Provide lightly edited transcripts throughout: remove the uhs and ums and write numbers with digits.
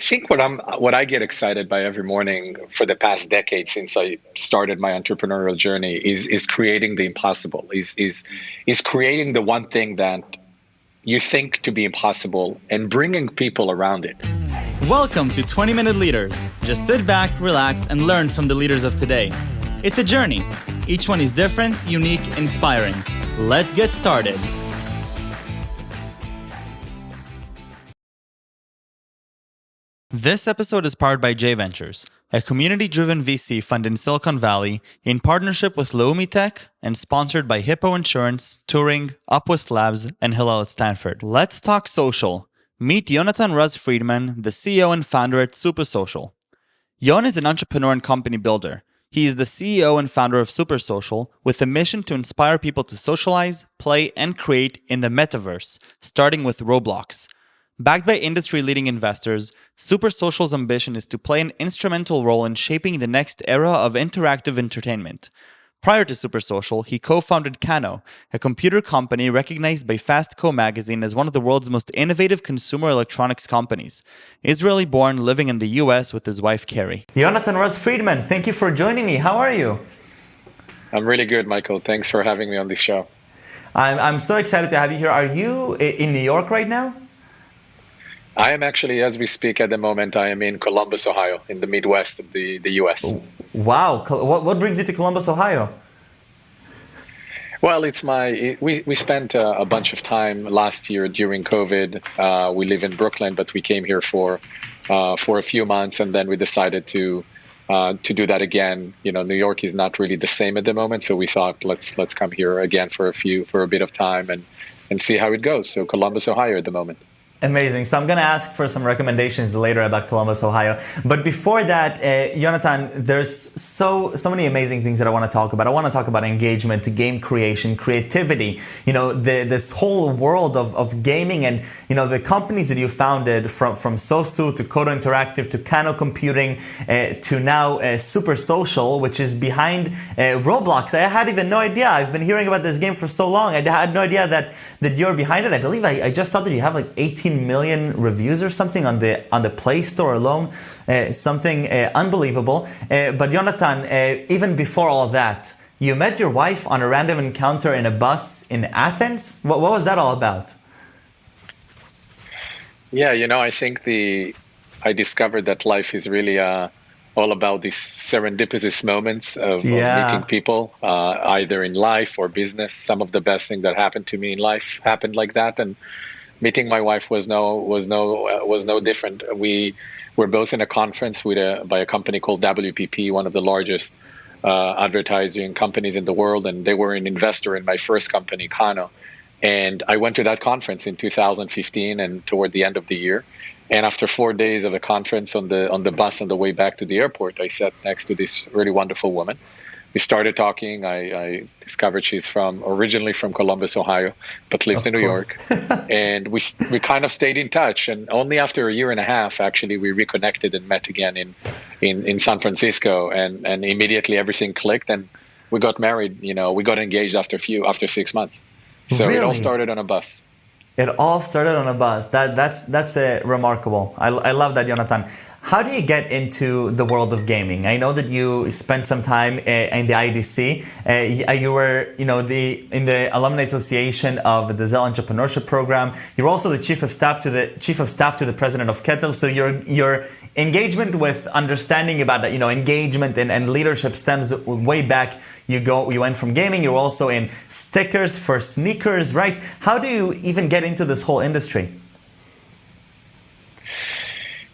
think what I get excited by every morning for the past decade since I started my entrepreneurial journey is creating the impossible. Is creating the one thing that you think to be impossible and bringing people around it. Welcome to 20-Minute Leaders. Just sit back, relax, and learn from the leaders of today. It's a journey. Each one is different, unique, inspiring. Let's get started. This episode is powered by J Ventures, a community-driven VC fund in Silicon Valley in partnership with Leumi Tech and sponsored by Hippo Insurance, Turing, Upwest Labs, and Hillel at Stanford. Let's talk social. Meet Yonatan Raz-Fridman, the CEO and founder at Supersocial. Yon is an entrepreneur and company builder. He is the CEO and founder of Supersocial with a mission to inspire people to socialize, play, and create in the Metaverse, starting with Roblox. Backed by industry-leading investors, Supersocial's ambition is to play an instrumental role in shaping the next era of interactive entertainment. Prior to Supersocial, he co-founded Kano, a computer company recognized by FastCo magazine as one of the world's most innovative consumer electronics companies. Israeli-born, living in the US with his wife Keri. Yonatan Raz-Fridman, thank you for joining me. How are you? I'm really good, Michael. Thanks for having me on this show. I'm so excited to have you here. Are you in New York right now? I am actually, as we speak at the moment, I am in Columbus, Ohio, in the Midwest of the US. Wow. What brings you to Columbus, Ohio? Well, we spent a bunch of time last year during COVID. We live in Brooklyn, but we came here for a few months, and then we decided to do that again. You know, New York is not really the same at the moment, so we thought let's come here again for a bit of time and see how it goes. So Columbus, Ohio at the moment. Amazing. So I'm going to ask for some recommendations later about Columbus, Ohio. But before that, Yonatan, there's so many amazing things that I want to talk about. I want to talk about engagement, game creation, creativity, this whole world of gaming and, the companies that you founded from Sosu to Kodo Interactive to Kano Computing to now Supersocial, which is behind Roblox. I had even no idea. I've been hearing about this game for so long. I had no idea that you're behind it. I believe I just saw that you have like 18 million reviews or something on the Play Store alone, something unbelievable. But Yonatan, even before all of that, you met your wife on a random encounter in a bus in Athens. What was that all about? Yeah, I think I discovered that life is really all about these serendipitous moments of meeting people, either in life or business. Some of the best things that happened to me in life happened like that, and meeting my wife was no different. We were both in a conference by a company called WPP, one of the largest advertising companies in the world, and they were an investor in my first company, Kano. And I went to that conference in 2015 and toward the end of the year. And after 4 days of the conference on the bus on the way back to the airport, I sat next to this really wonderful woman. We started talking. I discovered she's originally from Columbus, Ohio, but lives in New York. And we kind of stayed in touch. And only after a year and a half, actually, we reconnected and met again in San Francisco. And immediately everything clicked, and we got married. We got engaged after 6 months. So Really? It all started on a bus. It all started on a bus. That's remarkable. I love that, Yonatan. How do you get into the world of gaming? I know that you spent some time in the IDC. You were, in the Alumni Association of the Zell Entrepreneurship Program. You're also the chief of staff to the president of Keter. So your engagement with understanding about engagement and leadership stems way back. You went from gaming. You're also in stickers for sneakers, right? How do you even get into this whole industry?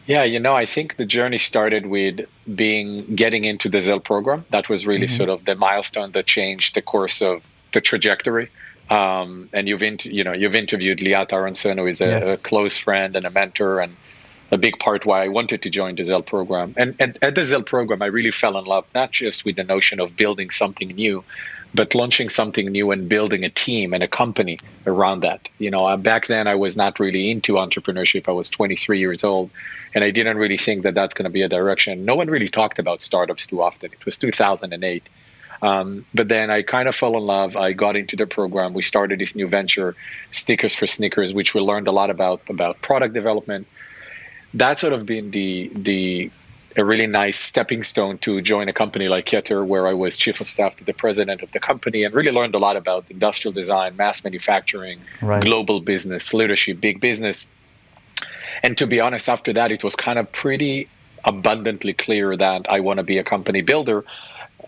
Yeah, I think the journey started with getting into the Zell program. That was really sort of the milestone that changed the course of the trajectory. And you've interviewed Liat Aronson, who is a close friend and a mentor, and a big part why I wanted to join the Zell program. And at the Zell program, I really fell in love, not just with the notion of building something new, but launching something new and building a team and a company around that. Back then I was not really into entrepreneurship. I was 23 years old, and I didn't really think that that's going to be a direction. No one really talked about startups too often. It was 2008. But then I kind of fell in love. I got into the program. We started this new venture, Stickers for Sneakers, which we learned a lot about product development. that's sort of been a really nice stepping stone to join a company like Keter, where I was chief of staff to the president of the company and really learned a lot about industrial design, mass manufacturing, global business, leadership, big business. And to be honest, after that, it was kind of pretty abundantly clear that I want to be a company builder.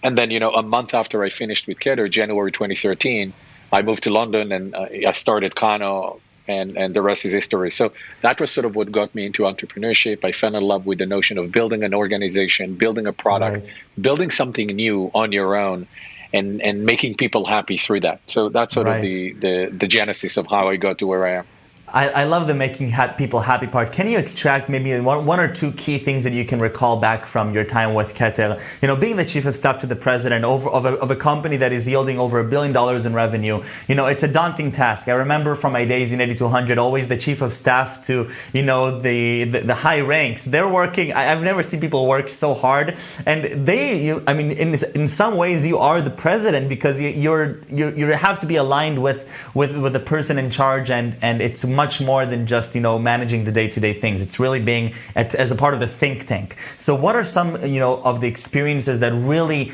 And then, a month after I finished with Keter, January 2013, I moved to London and I started Kano, and the rest is history. So that was sort of what got me into entrepreneurship. I fell in love with the notion of building an organization, building a product, building something new on your own, and making people happy through that. So that's sort of the genesis of how I got to where I am. I love the making people happy part. Can you extract maybe one or two key things that you can recall back from your time with Keter? Being the chief of staff to the president of a company that is yielding over $1 billion in revenue, it's a daunting task. I remember from my days in 8200, always the chief of staff to, the high ranks. They're working. I've never seen people work so hard. And in some ways, you are the president because you have to be aligned with the person in charge, and it's much more than just managing the day-to-day things. It's really being as a part of the think tank. So what are some of the experiences that really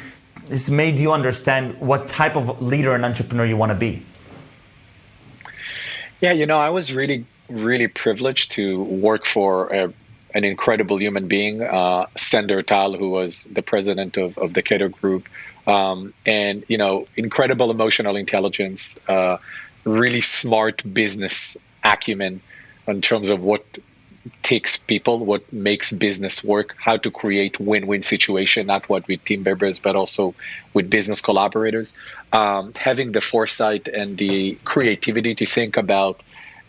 made you understand what type of leader and entrepreneur you want to be? Yeah, I was really, really privileged to work for an incredible human being, Sender Tal, who was the president of the Keter Group, and incredible emotional intelligence, really smart business acumen in terms of what takes people, what makes business work, how to create win-win situation, not what with team members, but also with business collaborators. Having the foresight and the creativity to think about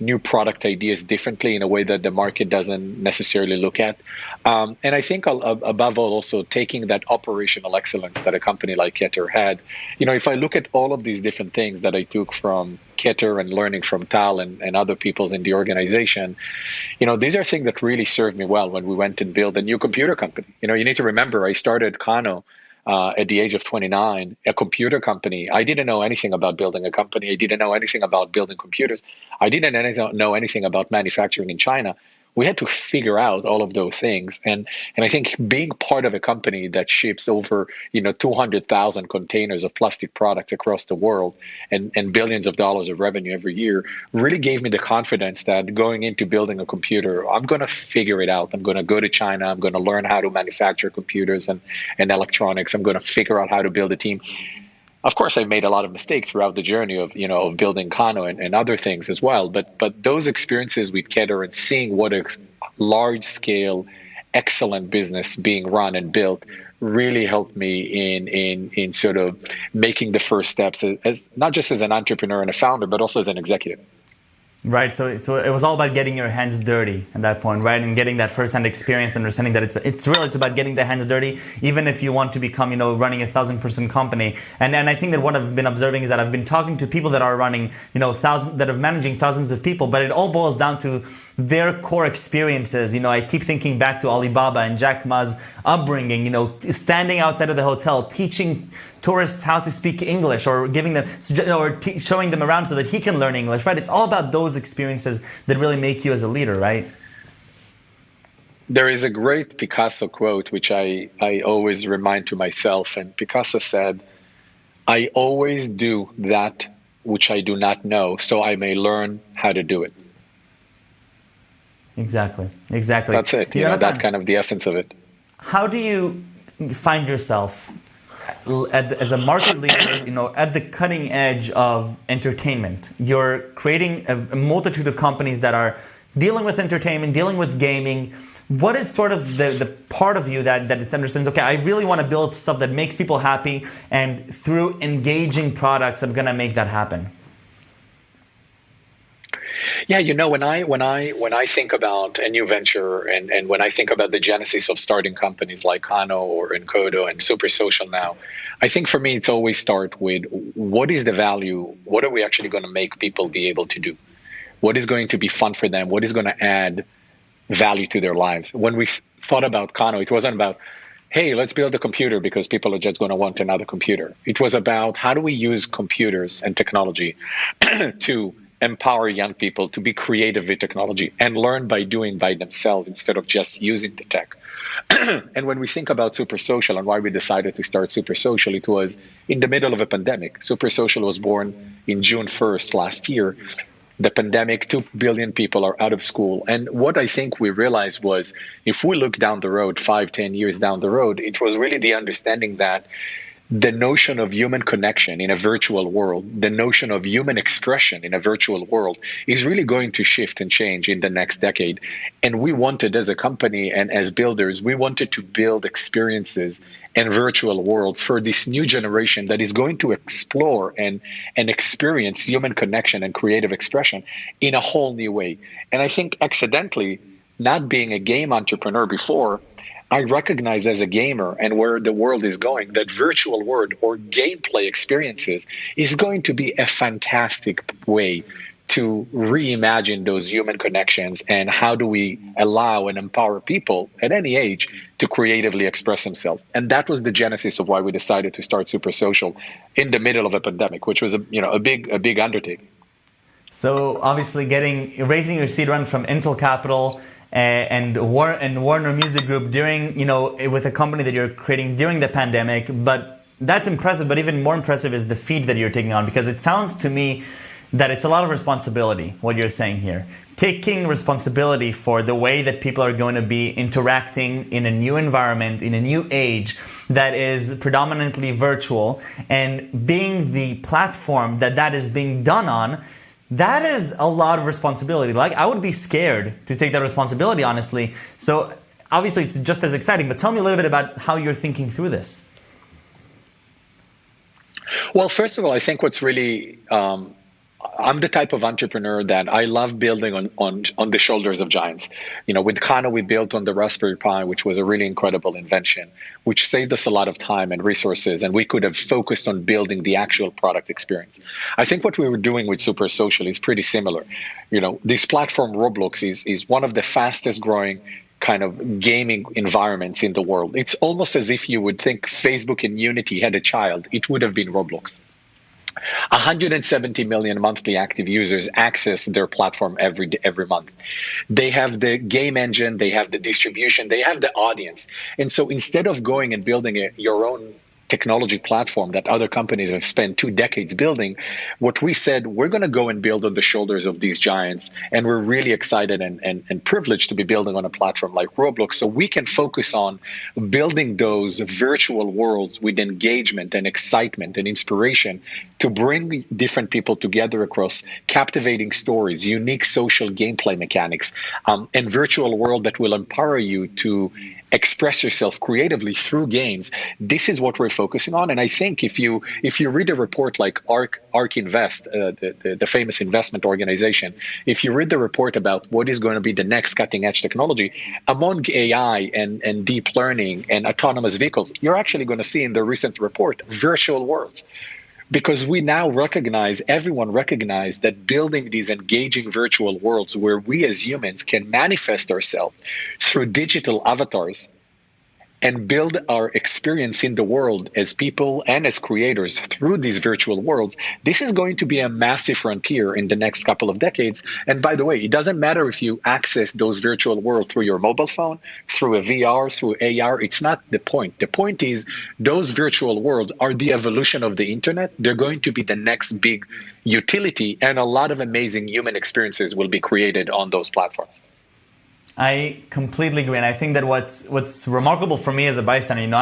new product ideas differently in a way that the market doesn't necessarily look at. And I think above all, also taking that operational excellence that a company like Keter had. If I look at all of these different things that I took from Keter and learning from Tal and other people's in the organization, these are things that really served me well when we went and built a new computer company. You need to remember, I started Kano at the age of 29, a computer company. I didn't know anything about building a company. I didn't know anything about building computers. I didn't know anything about manufacturing in China. We had to figure out all of those things. And I think being part of a company that ships over 200,000 containers of plastic products across the world and billions of dollars of revenue every year really gave me the confidence that going into building a computer, I'm going to figure it out. I'm going to go to China. I'm going to learn how to manufacture computers and electronics. I'm going to figure out how to build a team. Of course, I've made a lot of mistakes throughout the journey of building Kano and other things as well. But those experiences with Keter and seeing what a large scale, excellent business being run and built really helped me in sort of making the first steps as not just as an entrepreneur and a founder, but also as an executive. Right, so it was all about getting your hands dirty at that point, right, and getting that first-hand experience, understanding that it's about getting the hands dirty, even if you want to become, running a 1,000-person company. And I think that what I've been observing is that I've been talking to people that are running, that are managing thousands of people, but it all boils down to their core experiences. I keep thinking back to Alibaba and Jack Ma's upbringing, standing outside of the hotel, teaching tourists how to speak English, or giving them showing them around so that he can learn English, right? It's all about those experiences that really make you as a leader, right? There is a great Picasso quote, which I always remind to myself. And Picasso said, "I always do that which I do not know, so I may learn how to do it." Exactly. That's it. That's kind of the essence of it. How do you find yourself as a market leader, at the cutting edge of entertainment? You're creating a multitude of companies that are dealing with entertainment, dealing with gaming. What is sort of the part of you that it understands, okay, I really want to build stuff that makes people happy, and through engaging products, I'm going to make that happen? Yeah, when I think about a new venture and when I think about the genesis of starting companies like Kano or Encodo and Supersocial now, I think for me it's always start with what is the value? What are we actually going to make people be able to do? What is going to be fun for them? What is going to add value to their lives? When we thought about Kano, it wasn't about, hey, let's build a computer because people are just going to want another computer. It was about how do we use computers and technology to empower young people to be creative with technology and learn by doing by themselves instead of just using the tech. And when we think about Supersocial and why we decided to start Supersocial, it was in the middle of a pandemic. Supersocial was born in June 1st last year. The pandemic, 2 billion people are out of school. And what I think we realized was if we look down the road, 5-10 years down the road, it was really the understanding that the notion of human connection in a virtual world, the notion of human expression in a virtual world is really going to shift and change in the next decade. And we wanted, as a company and as builders, we wanted to build experiences and virtual worlds for this new generation that is going to explore and experience human connection and creative expression in a whole new way. And I think accidentally, not being a game entrepreneur before, I recognize as a gamer and where the world is going that virtual world or gameplay experiences is going to be a fantastic way to reimagine those human connections and how do we allow and empower people at any age to creatively express themselves. And that was the genesis of why we decided to start Supersocial in the middle of a pandemic, which was a big undertaking. So obviously raising your seed round from Intel Capital and Warner Music Group during, with a company that you're creating during the pandemic. But that's impressive. But even more impressive is the feat that you're taking on, because it sounds to me that it's a lot of responsibility, what you're saying here. Taking responsibility for the way that people are going to be interacting in a new environment, in a new age that is predominantly virtual, and being the platform that is being done on. That is a lot of responsibility. Like, I would be scared to take that responsibility, honestly. So obviously it's just as exciting, but tell me a little bit about how you're thinking through this. Well, first of all, I think what's really, I'm the type of entrepreneur that I love building on the shoulders of giants. With Kano, we built on the Raspberry Pi, which was a really incredible invention, which saved us a lot of time and resources, and we could have focused on building the actual product experience. I think what we were doing with Supersocial is pretty similar. This platform, Roblox, is one of the fastest growing kind of gaming environments in the world. It's almost as if you would think Facebook and Unity had a child. It would have been Roblox. 170 million monthly active users access their platform every month. They have the game engine, they have the distribution, they have the audience. And so instead of going and building your own technology platform that other companies have spent 2 decades building, what we said, we're going to go and build on the shoulders of these giants. And we're really excited and privileged to be building on a platform like Roblox, so we can focus on building those virtual worlds with engagement and excitement and inspiration to bring different people together across captivating stories, unique social gameplay mechanics, and virtual world that will empower you to express yourself creatively through games. This is what we're focusing on. And I think if you read a report like ARK Invest, the famous investment organization, if you read the report about what is going to be the next cutting edge technology, among AI and deep learning and autonomous vehicles, you're actually going to see in the recent report virtual worlds. Because everyone recognized that building these engaging virtual worlds where we as humans can manifest ourselves through digital avatars and build our experience in the world as people and as creators through these virtual worlds, this is going to be a massive frontier in the next couple of decades. And by the way, it doesn't matter if you access those virtual worlds through your mobile phone, through a VR, through AR. It's not the point. The point is those virtual worlds are the evolution of the internet. They're going to be the next big utility, and a lot of amazing human experiences will be created on those platforms. I completely agree, and I think that what's remarkable for me as a bystander,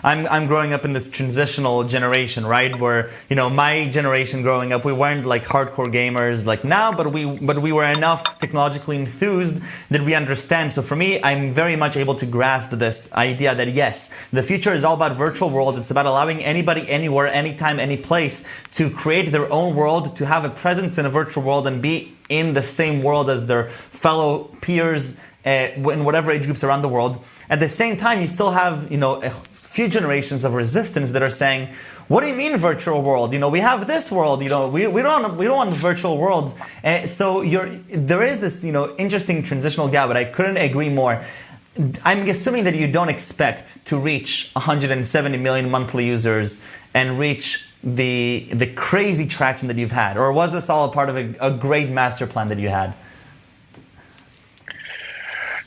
I'm growing up in this transitional generation, right? Where my generation growing up, we weren't like hardcore gamers like now, but we were enough technologically enthused that we understand. So for me, I'm very much able to grasp this idea that yes, the future is all about virtual worlds. It's about allowing anybody, anywhere, anytime, any place to create their own world, to have a presence in a virtual world, and be in the same world as their fellow peers. In whatever age groups around the world. At the same time, you still have, a few generations of resistance that are saying, what do you mean virtual world? We have this world, we don't want virtual worlds. So there is this, interesting transitional gap, but I couldn't agree more. I'm assuming that you don't expect to reach 170 million monthly users and reach the crazy traction that you've had, or was this all a part of a great master plan that you had?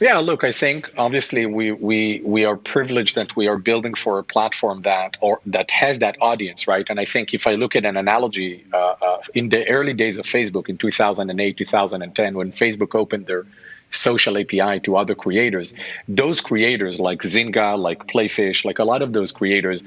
Yeah, look, I think obviously we are privileged that we are building for a platform that has that audience, right? And I think if I look at an analogy, in the early days of Facebook in 2008, 2010, when Facebook opened their social API to other creators, those creators like Zynga, like Playfish, like a lot of those creators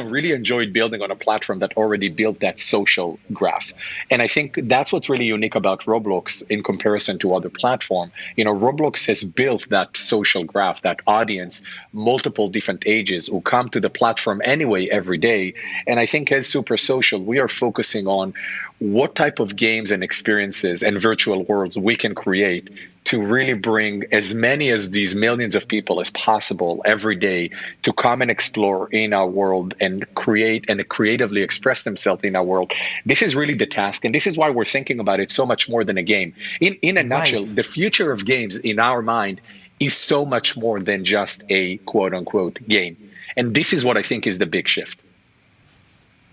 really enjoyed building on a platform that already built that social graph. And I think that's what's really unique about Roblox in comparison to other platforms. Roblox has built that social graph, that audience, multiple different ages who come to the platform anyway every day. And I think as Supersocial, we are focusing on what type of games and experiences and virtual worlds we can create to really bring as many as these millions of people as possible every day to come and explore in our world and create and creatively express themselves in our world. This is really the task, and this is why we're thinking about it so much more than a game. In a nutshell, the future of games in our mind is so much more than just a quote unquote game. And this is what I think is the big shift.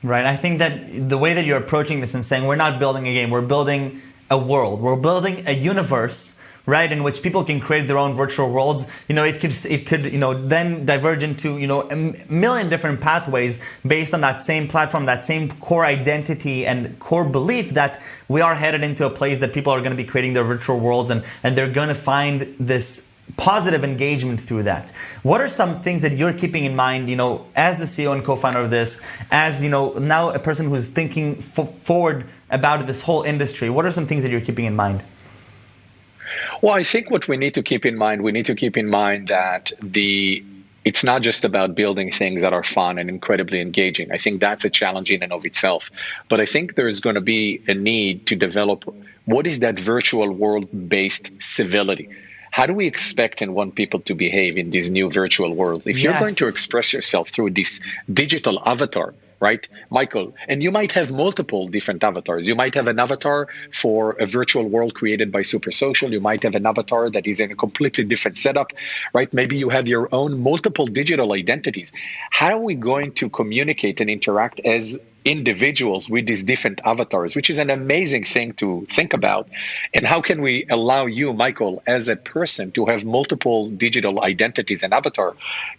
Right. I think that the way that you're approaching this and saying we're not building a game, we're building a world, we're building a universe, right, in which people can create their own virtual worlds. It could then diverge into a million different pathways based on that same platform, that same core identity and core belief that we are headed into a place that people are going to be creating their virtual worlds and they're going to find this positive engagement through that. What are some things that you're keeping in mind, as the CEO and co-founder of this, as now a person who's thinking forward about this whole industry? What are some things that you're keeping in mind? Well, I think what we need to keep in mind that it's not just about building things that are fun and incredibly engaging. I think that's a challenge in and of itself. But I think there's going to be a need to develop what is that virtual world-based civility. How do we expect and want people to behave in these new virtual worlds? If you're going to express yourself through this digital avatar, right, Michael, and you might have multiple different avatars. You might have an avatar for a virtual world created by Supersocial. You might have an avatar that is in a completely different setup, right? Maybe you have your own multiple digital identities. How are we going to communicate and interact as individuals with these different avatars, which is an amazing thing to think about? And how can we allow you, Michael, as a person to have multiple digital identities and avatar,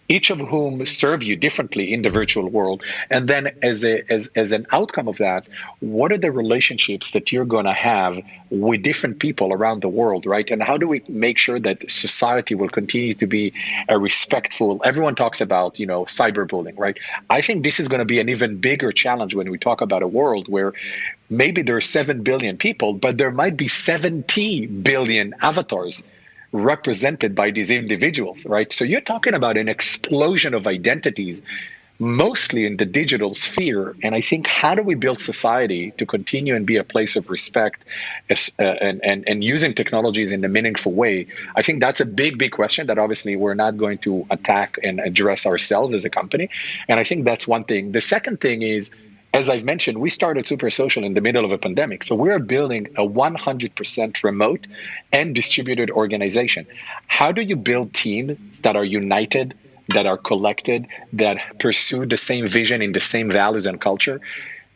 each of whom serve you differently in the virtual world? And then as an outcome of that, what are the relationships that you're going to have with different people around the world, right? And how do we make sure that society will continue to be a respectful? Everyone talks about, cyberbullying, right? I think this is going to be an even bigger challenge when we talk about a world where maybe there are 7 billion people, but there might be 70 billion avatars represented by these individuals, right? So you're talking about an explosion of identities, mostly in the digital sphere. And I think, how do we build society to continue and be a place of respect and using technologies in a meaningful way? I think that's a big, big question that obviously we're not going to attack and address ourselves as a company. And I think that's one thing. The second thing is, as I've mentioned, we started Supersocial in the middle of a pandemic. So we're building a 100% remote and distributed organization. How do you build teams that are united, that are collected, that pursue the same vision in the same values and culture?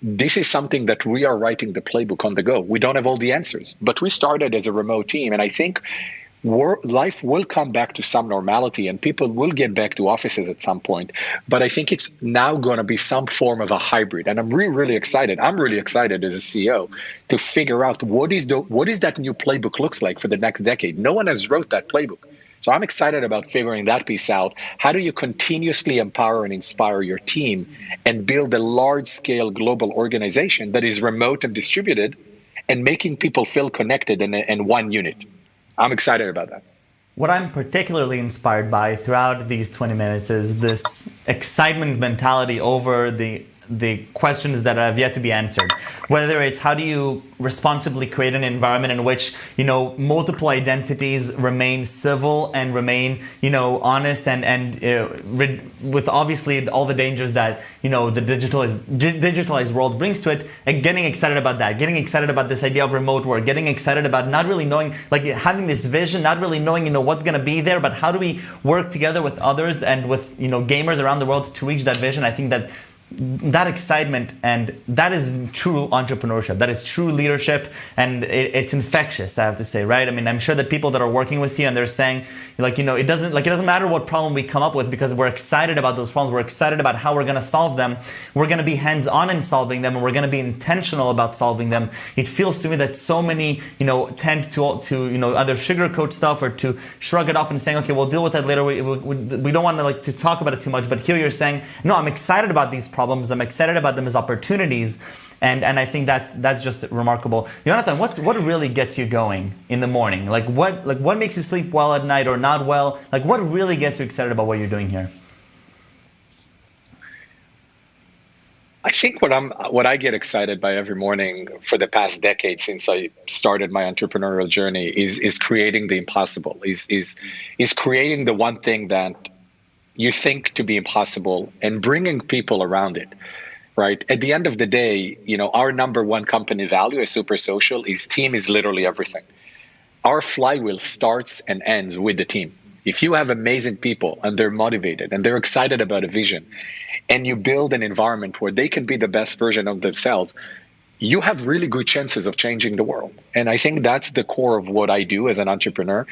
This is something that we are writing the playbook on the go. We don't have all the answers, but we started as a remote team. And I think life will come back to some normality and people will get back to offices at some point. But I think it's now going to be some form of a hybrid. And I'm really excited. I'm really excited as a CEO to figure out what is that new playbook looks like for the next decade. No one has wrote that playbook. So I'm excited about figuring that piece out. How do you continuously empower and inspire your team and build a large-scale global organization that is remote and distributed and making people feel connected in one unit? I'm excited about that. What I'm particularly inspired by throughout these 20 minutes is this excitement mentality over the questions that have yet to be answered. Whether it's how do you responsibly create an environment in which, multiple identities remain civil and remain, honest and with obviously all the dangers that, the digitalized world brings to it, and getting excited about that, getting excited about this idea of remote work, getting excited about not really knowing, like having this vision, not really knowing, what's going to be there, but how do we work together with others and with, gamers around the world to reach that vision? I think that that excitement, and that is true entrepreneurship. That is true leadership, and it's infectious, I have to say, right? I mean, I'm sure that people that are working with you and they're saying, like, it doesn't matter what problem we come up with, because we're excited about those problems. We're excited about how we're going to solve them. We're going to be hands-on in solving them, and we're going to be intentional about solving them. It feels to me that so many, tend to either sugarcoat stuff or to shrug it off and saying, okay, we'll deal with that later. We don't want to talk about it too much. But here you're saying, no, I'm excited about these problems. I'm excited about them as opportunities, and I think that's just remarkable. Yonatan, what really gets you going in the morning? What makes you sleep well at night or not well? What really gets you excited about what you're doing here? I think what I get excited by every morning for the past decade since I started my entrepreneurial journey is creating the impossible. Is creating the one thing that you think to be impossible and bringing people around it, right? At the end of the day, our number one company value as Supersocial is team is literally everything. Our flywheel starts and ends with the team. If you have amazing people and they're motivated and they're excited about a vision, and you build an environment where they can be the best version of themselves, you have really good chances of changing the world. And I think that's the core of what I do as an entrepreneur.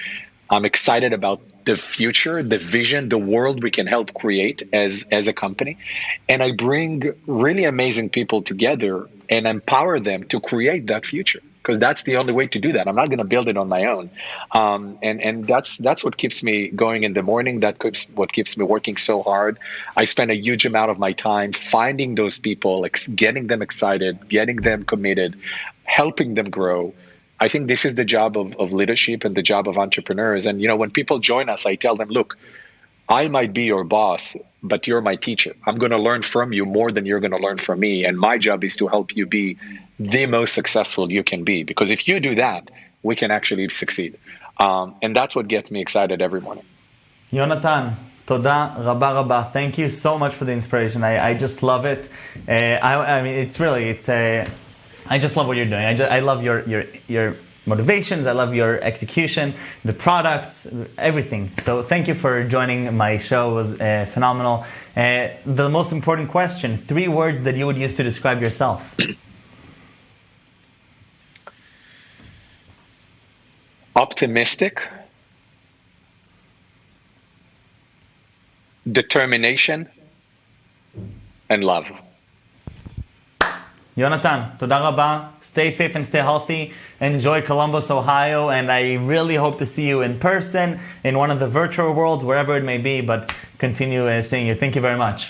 I'm excited about the future, the vision, the world we can help create as a company. And I bring really amazing people together and empower them to create that future, because that's the only way to do that. I'm not going to build it on my own. And that's what keeps me going in the morning. That's what keeps me working so hard. I spend a huge amount of my time finding those people, getting them excited, getting them committed, helping them grow. I think this is the job of leadership and the job of entrepreneurs. And, when people join us, I tell them, look, I might be your boss, but you're my teacher. I'm going to learn from you more than you're going to learn from me. And my job is to help you be the most successful you can be. Because if you do that, we can actually succeed. And that's what gets me excited every morning. Yonatan, toda rabba rabba. Thank you so much for the inspiration. I just love it. I just love what you're doing. I love your motivations. I love your execution, the products, everything. So thank you for joining my show. It was phenomenal. The most important question, 3 words that you would use to describe yourself. Optimistic, determination, and love. Yonatan, toda rabba. Stay safe and stay healthy. Enjoy Columbus, Ohio, and I really hope to see you in person, in one of the virtual worlds, wherever it may be, but continue seeing you. Thank you very much.